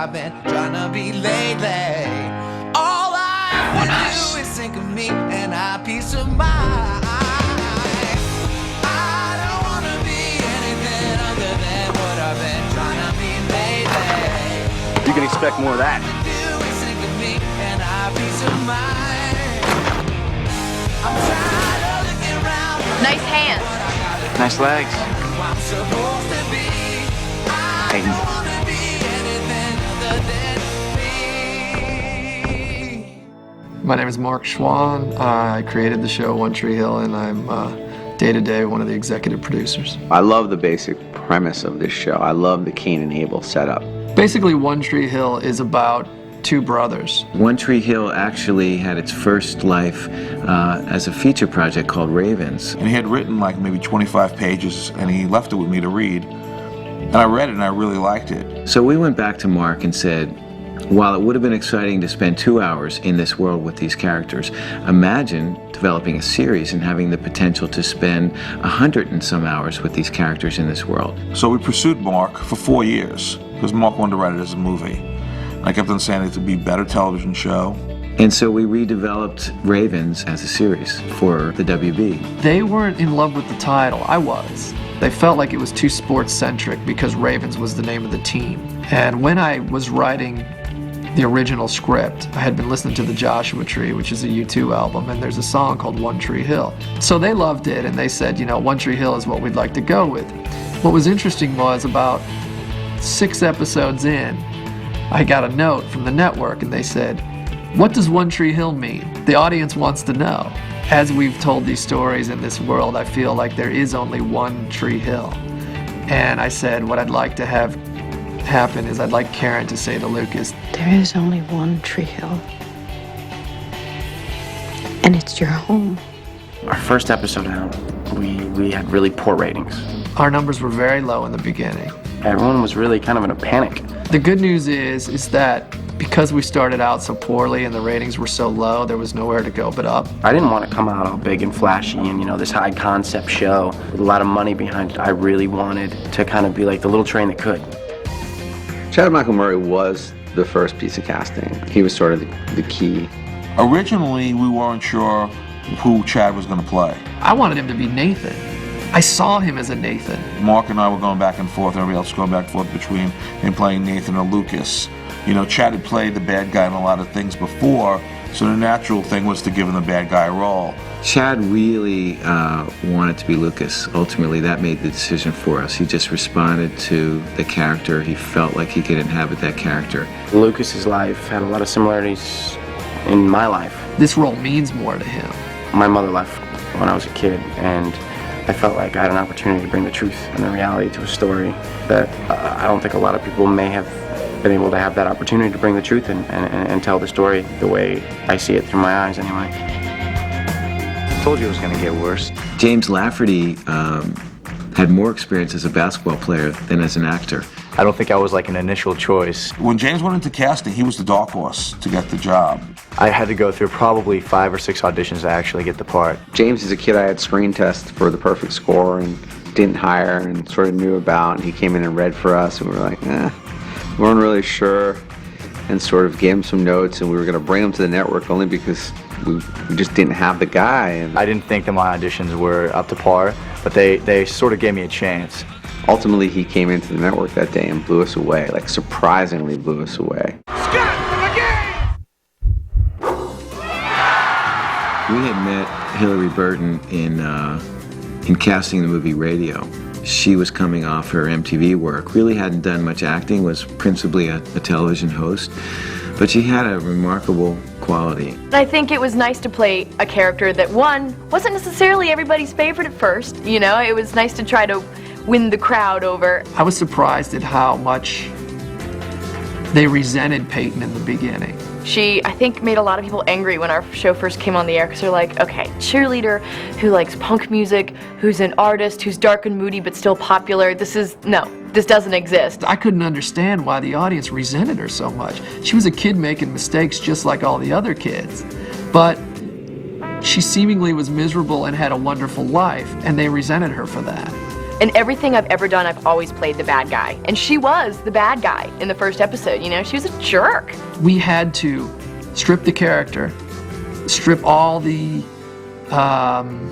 I've been trying to be lately. All I wanna do is think of me and have peace of mind. I don't wanna be anything other than what I've been trying to be lately. You can expect more of that. All I wanna do is think of me and have peace of mind. I'm tired of looking around. Nice hands. Nice legs. I'm supposed to be. I Hey. don't wanna be anything other than me. My name is Mark Schwann. I created the show One Tree Hill, and I'm day-to-day one of the executive producers. I love the basic premise of this show. I love the Cain and Abel setup. Basically, One Tree Hill is about two brothers. One Tree Hill actually had its first life as a feature project called Ravens. And he had written like maybe 25 pages, and he left it with me to read. And I read it, and I really liked it. So we went back to Mark and said, while it would have been exciting to spend 2 hours in this world with these characters, imagine developing a series and having the potential to spend 100 and some hours with these characters in this world. So we pursued Mark for 4 years, because Mark wanted to write it as a movie. And I kept on saying it would be a better television show. And so we redeveloped Ravens as a series for the WB. They weren't in love with the title. I was. They felt like it was too sports-centric because Ravens was the name of the team. And when I was writing the original script, I had been listening to The Joshua Tree, which is a U2 album, and there's a song called One Tree Hill. So they loved it, and they said, you know, One Tree Hill is what we'd like to go with. What was interesting was about 6 episodes in, I got a note from the network, and they said, what does One Tree Hill mean? The audience wants to know. As we've told these stories in this world, I feel like there is only one Tree Hill. And I said, what I'd like to have happen is I'd like Karen to say to Lucas, there is only one Tree Hill, and it's your home. Our first episode out, we had really poor ratings. our numbers were very low in the beginning. Everyone was really kind of in a panic. The good news is that because we started out so poorly and the ratings were so low, there was nowhere to go but up. I didn't want to come out all big and flashy and, you know, this high concept show with a lot of money behind it. I really wanted to kind of be like the little train that could. Chad Michael Murray was the first piece of casting. He was sort of the key. Originally, we weren't sure who Chad was going to play. I wanted him to be Nathan. I saw him as a Nathan. Mark and I were going back and forth, and everybody else was going back and forth between him playing Nathan or Lucas. You know, Chad had played the bad guy in a lot of things before, so the natural thing was to give him the bad guy role. Chad really wanted to be Lucas. Ultimately, that made the decision for us. He just responded to the character. He felt like he could inhabit that character. Lucas's life had a lot of similarities in my life. This role means more to him. My mother left when I was a kid, and I felt like I had an opportunity to bring the truth and the reality to a story that I don't think a lot of people may have been able to have that opportunity to bring the truth and tell the story the way I see it through my eyes anyway. I told you it was going to get worse. James Lafferty had more experience as a basketball player than as an actor. I don't think I was like an initial choice. When James went into casting, he was the dark horse to get the job. I had to go through probably 5 or 6 auditions to actually get the part. James is a kid I had screen test for The Perfect Score and didn't hire and sort of knew about, and he came in and read for us, and we were like, we weren't really sure, and sort of gave him some notes, and we were going to bring him to the network only because we just didn't have the guy. And I didn't think that my auditions were up to par, but they sort of gave me a chance. ultimately, he came into the network that day and blew us away, like surprisingly blew us away. We had met Hillary Burton in casting the movie Radio. She was coming off her MTV work, really hadn't done much acting, was principally a television host, but she had a remarkable quality. I think it was nice to play a character that, one, wasn't necessarily everybody's favorite at first, you know? It was nice to try to win the crowd over. I was surprised at how much they resented Peyton in the beginning. She, I think, made a lot of people angry when our show first came on the air because they're like, okay, cheerleader who likes punk music, who's an artist, who's dark and moody but still popular, this doesn't exist. I couldn't understand why the audience resented her so much. She was a kid making mistakes just like all the other kids. But she seemingly was miserable and had a wonderful life, and they resented her for that. In everything I've ever done, I've always played the bad guy. And she was the bad guy in the first episode, you know? She was a jerk. We had to strip the character, strip all the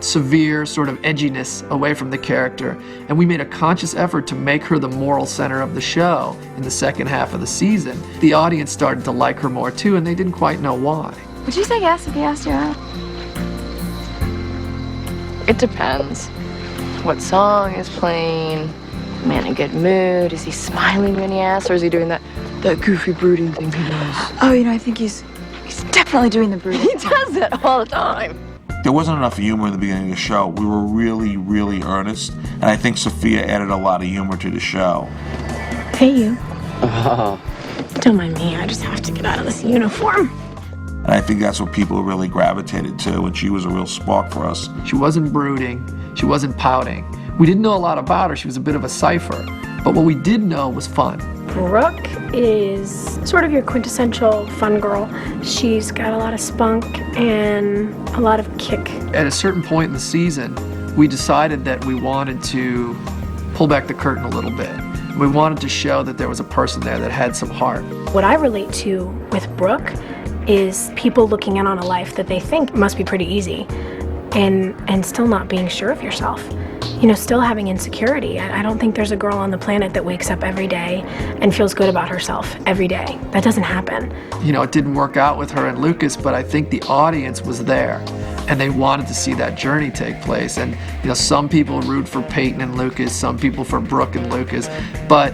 severe sort of edginess away from the character, and we made a conscious effort to make her the moral center of the show in the second half of the season. The audience started to like her more too, and they didn't quite know why. Would you say yes if he asked you out? It depends. What song is playing? Am I in a good mood? Is he smiling when he asks, or is he doing that goofy brooding thing he does? Oh, you know, I think he's definitely doing the brooding. He does it all the time. There wasn't enough humor in the beginning of the show. We were really, really earnest, and I think Sophia added a lot of humor to the show. Hey, you. Don't mind me. I just have to get out of this uniform. And I think that's what people really gravitated to, and she was a real spark for us. She wasn't brooding, she wasn't pouting. We didn't know a lot about her, she was a bit of a cipher, but what we did know was fun. Brooke is sort of your quintessential fun girl. She's got a lot of spunk and a lot of kick. At a certain point in the season, we decided that we wanted to pull back the curtain a little bit. We wanted to show that there was a person there that had some heart. What I relate to with Brooke is people looking in on a life that they think must be pretty easy and still not being sure of yourself. You know, still having insecurity. I don't think there's a girl on the planet that wakes up every day and feels good about herself every day. That doesn't happen. You know, it didn't work out with her and Lucas, but I think the audience was there and they wanted to see that journey take place. And, you know, some people root for Peyton and Lucas, some people for Brooke and Lucas, but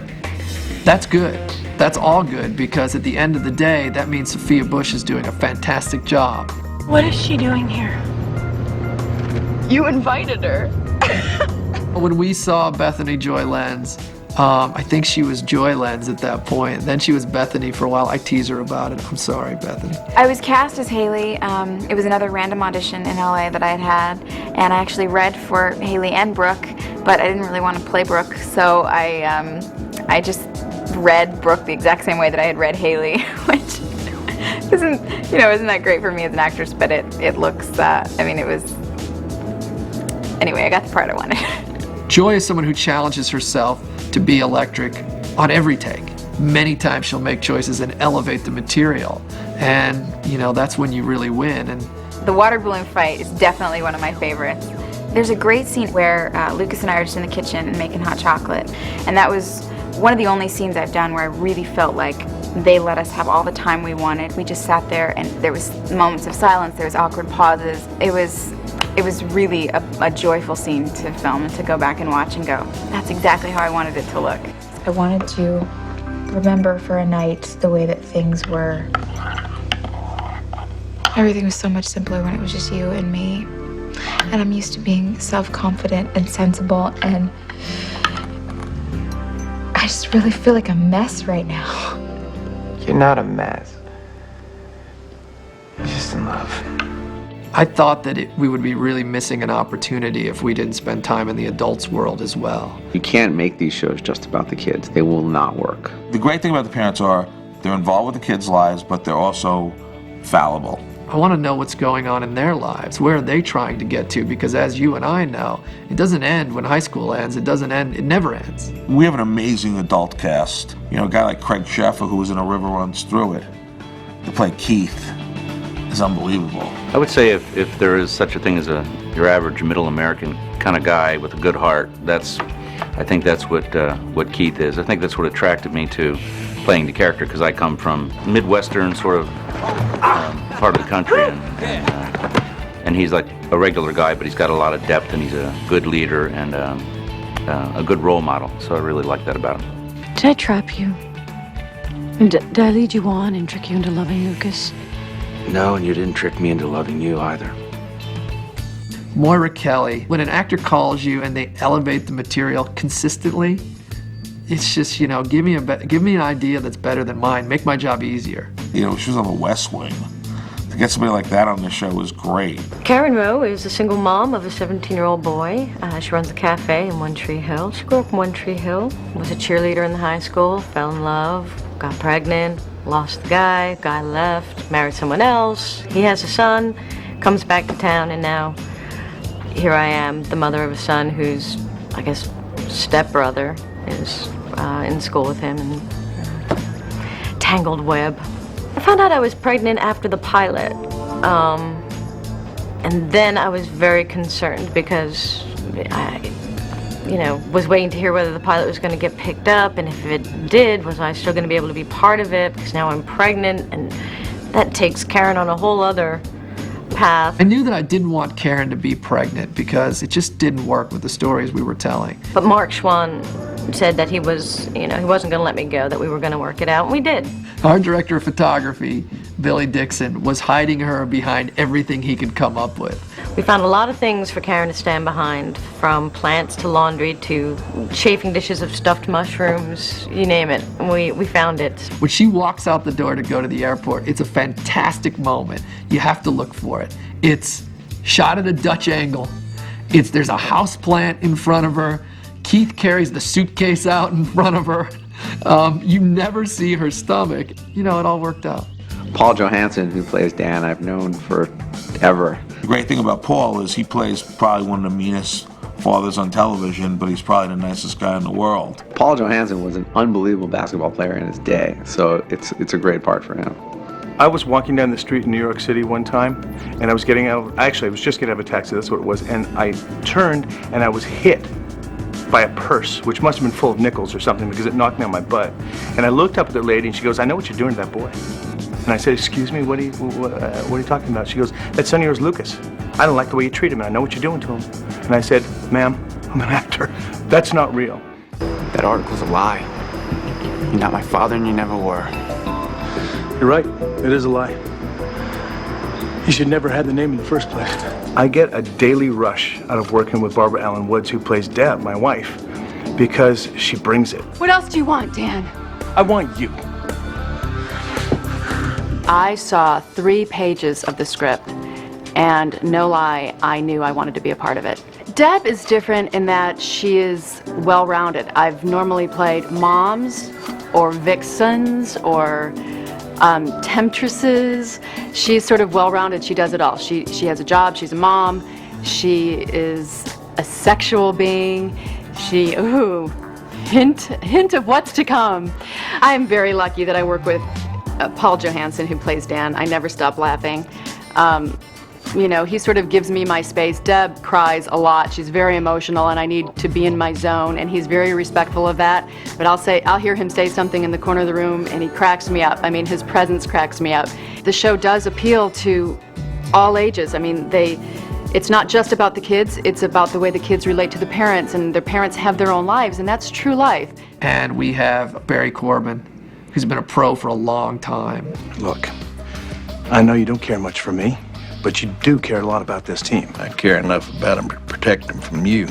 that's good. That's all good, because at the end of the day, that means Sophia Bush is doing a fantastic job. What is she doing here? You invited her. When we saw Bethany Joy Lenz, I think she was Joy Lenz at that point. Then she was Bethany for a while. I tease her about it. I'm sorry, Bethany. I was cast as Haley. It was another random audition in LA that I had, and I actually read for Haley and Brooke, but I didn't really want to play Brooke, so I just read Brooke the exact same way that I had read Haley, which isn't that great for me as an actress, but it looks, it was, anyway, I got the part I wanted. Joy is someone who challenges herself to be electric on every take. Many times she'll make choices and elevate the material, and you know, that's when you really win. And the water balloon fight is definitely one of my favorites. There's a great scene where Lucas and I are just in the kitchen making hot chocolate, and that was one of the only scenes I've done where I really felt like they let us have all the time we wanted. We just sat there, and there was moments of silence, there was awkward pauses. It was really a joyful scene to film and to go back and watch and go, that's exactly how I wanted it to look. I wanted to remember for a night the way that things were. Everything was so much simpler when it was just you and me. And I'm used to being self-confident and sensible, and I just really feel like a mess right now. You're not a mess. You're just in love. I thought that we would be really missing an opportunity if we didn't spend time in the adults' world as well. You can't make these shows just about the kids. They will not work. The great thing about the parents are they're involved with the kids' lives, but they're also fallible. I want to know what's going on in their lives. Where are they trying to get to? Because as you and I know, it doesn't end when high school ends. It doesn't end. It never ends. We have an amazing adult cast. You know, a guy like Craig Sheffer, who was in A River Runs Through It, to play Keith is unbelievable. I would say if there is such a thing as your average middle American kind of guy with a good heart, I think that's what Keith is. I think that's what attracted me to playing the character, because I come from Midwestern sort of part of the country, and he's like a regular guy, but he's got a lot of depth, and he's a good leader and a good role model. So I really like that about him. Did I trap you? Did I lead you on and trick you into loving Lucas? No, and you didn't trick me into loving you either. Moira Kelly, when an actor calls you and they elevate the material consistently, it's just, you know, give me an idea that's better than mine. Make my job easier. You know, she was on The West Wing. To get somebody like that on the show was great. Karen Rowe is a single mom of a 17-year-old boy. She runs a cafe in One Tree Hill. She grew up in One Tree Hill, was a cheerleader in the high school, fell in love, got pregnant, lost the guy left, married someone else. He has a son, comes back to town, and now here I am, the mother of a son who's, I guess, stepbrother is in school with him, and tangled web. I found out I was pregnant after the pilot, and then I was very concerned because I, was waiting to hear whether the pilot was going to get picked up, and if it did, was I still going to be able to be part of it, because now I'm pregnant, and that takes Karen on a whole other path. I knew that I didn't want Karen to be pregnant because it just didn't work with the stories we were telling. But Mark Schwann said that he was, he wasn't going to let me go, that we were going to work it out, and we did. Our director of photography, Billy Dixon, was hiding her behind everything he could come up with. We found a lot of things for Karen to stand behind, from plants to laundry to chafing dishes of stuffed mushrooms, you name it. We found it. When she walks out the door to go to the airport, it's a fantastic moment. You have to look for it. It's shot at a Dutch angle. There's a house plant in front of her. Keith carries the suitcase out in front of her. You never see her stomach. It all worked out. Paul Johansson, who plays Dan, I've known forever. The great thing about Paul is he plays probably one of the meanest fathers on television, but he's probably the nicest guy in the world. Paul Johansson was an unbelievable basketball player in his day, so it's a great part for him. I was walking down the street in New York City one time, and I was getting out, I was just getting out of a taxi, that's what it was, and I turned and I was hit by a purse, which must have been full of nickels or something, because it knocked me on my butt. And I looked up at the lady and she goes, "I know what you're doing to that boy." And I said, "Excuse me, what are you talking about?" She goes, "That son of yours, Lucas. I don't like the way you treat him, and I know what you're doing to him." And I said, "Ma'am, I'm an actor. That's not real." That article's a lie. You're not my father and you never were. You're right, it is a lie. He should never have the name in the first place. I get a daily rush out of working with Barbara Allen Woods, who plays Deb, my wife, because she brings it. What else do you want, Dan? I want you. I saw 3 pages of the script, and no lie, I knew I wanted to be a part of it. Deb is different in that she is well-rounded. I've normally played moms or vixens or temptresses. She's sort of well-rounded. She does it all. She has a job. She's a mom. She is a sexual being. Hint of what's to come. I am very lucky that I work with Paul Johansson, who plays Dan. I never stop laughing. He sort of gives me my space. Deb cries a lot. She's very emotional, and I need to be in my zone, and he's very respectful of that. But I'll hear him say something in the corner of the room, and he cracks me up. I mean, his presence cracks me up. The show does appeal to all ages. I mean, it's not just about the kids, it's about the way the kids relate to the parents, and their parents have their own lives, and that's true life. And we have Barry Corbin, who's been a pro for a long time. Look, I know you don't care much for me, but you do care a lot about this team. I care enough about him to protect him from you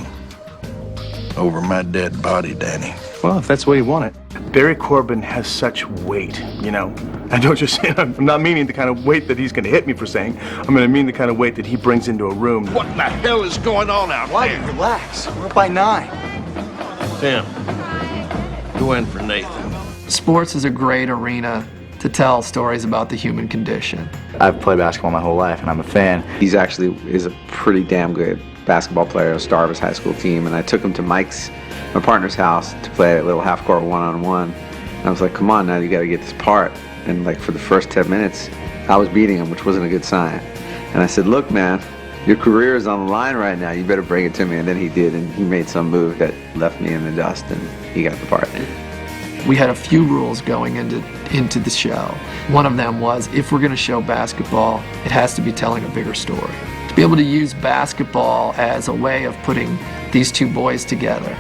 over my dead body, Danny. Well, if that's the way you want it. Barry Corbin has such weight, I don't just say, I'm not meaning the kind of weight that he's going to hit me for saying. I'm going to mean the kind of weight that he brings into a room. What in the hell is going on out there? Relax. We're up by 9. Tim, go in for Nathan. Sports is a great arena to tell stories about the human condition. I've played basketball my whole life, and I'm a fan. He's actually is a pretty damn good basketball player, a star of his high school team, and I took him to my partner's house to play a little half-court one-on-one. And I was like, "Come on now, you got to get this part." And for the first 10 minutes, I was beating him, which wasn't a good sign. And I said, "Look, man, your career is on the line right now. You better bring it to me." And then he did, and he made some move that left me in the dust, and he got the part. We had a few rules going into the show. One of them was, if we're going to show basketball, it has to be telling a bigger story. To be able to use basketball as a way of putting these 2 boys together,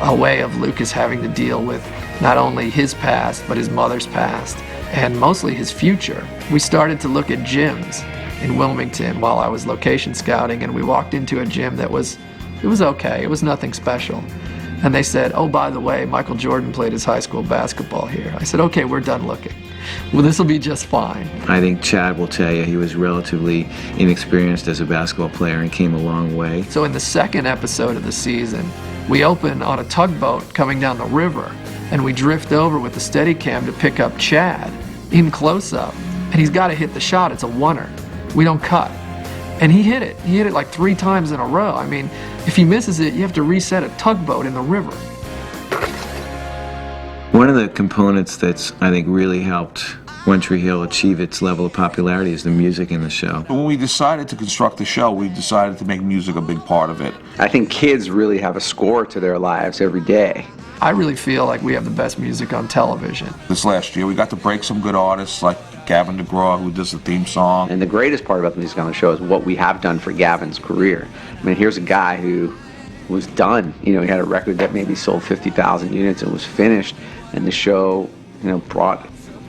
a way of Lucas having to deal with not only his past, but his mother's past, and mostly his future. We started to look at gyms in Wilmington while I was location scouting, and we walked into a gym that was okay. It was nothing special. And they said, "Oh, by the way, Michael Jordan played his high school basketball here." I said, "Okay, we're done looking. Well, this will be just fine." I think Chad will tell you he was relatively inexperienced as a basketball player and came a long way. So in the second episode of the season, we open on a tugboat coming down the river, and we drift over with the Steadicam to pick up Chad in close-up. And he's got to hit the shot. It's a oneer. We don't cut. And he hit it. He hit it like 3 times in a row. I mean, if he misses it, you have to reset a tugboat in the river. One of the components that's, I think, really helped One Tree Hill achieve its level of popularity is the music in the show. When we decided to construct the show, we decided to make music a big part of it. I think kids really have a score to their lives every day. I really feel like we have the best music on television. This last year, we got to break some good artists like Gavin DeGraw, who does the theme song. And the greatest part about the music on the show is what we have done for Gavin's career. I mean, here's a guy who was done. You know, he had a record that maybe sold 50,000 units and was finished, and the show, you know,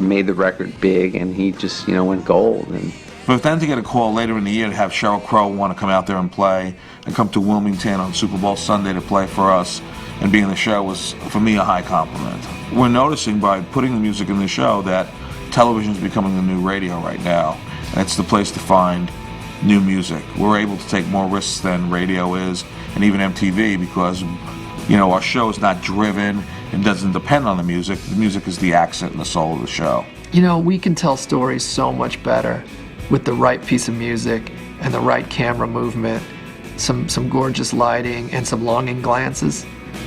made the record big, and he just, you know, went gold. And but then to get a call later in the year to have Sheryl Crow want to come out there and play, and come to Wilmington on Super Bowl Sunday to play for us and be in the show was, for me, a high compliment. We're noticing by putting the music in the show that television is becoming the new radio right now, and it's the place to find new music. We're able to take more risks than radio is, and even MTV, because, you know, our show is not driven and doesn't depend on the music. The music is the accent and the soul of the show. You know, we can tell stories so much better with the right piece of music and the right camera movement, some gorgeous lighting, and some longing glances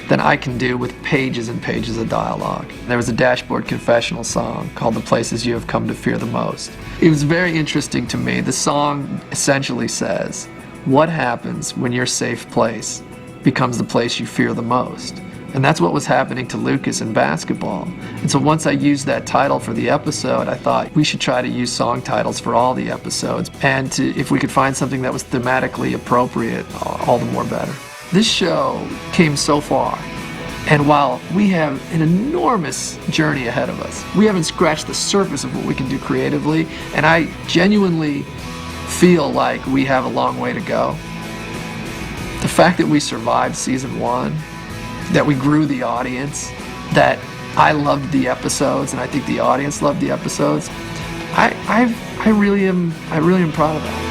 than I can do with pages and pages of dialogue. There was a Dashboard Confessional song called The Places You Have Come to Fear the Most. It was very interesting to me. The song essentially says, what happens when your safe place becomes the place you fear the most? And that's what was happening to Lucas in basketball. And so once I used that title for the episode, I thought we should try to use song titles for all the episodes. And if we could find something that was thematically appropriate, all the more better. This show came so far, and while we have an enormous journey ahead of us, we haven't scratched the surface of what we can do creatively, and I genuinely feel like we have a long way to go. The fact that we survived season 1, that we grew the audience, that I loved the episodes, and I think the audience loved the episodes, I really am proud of that.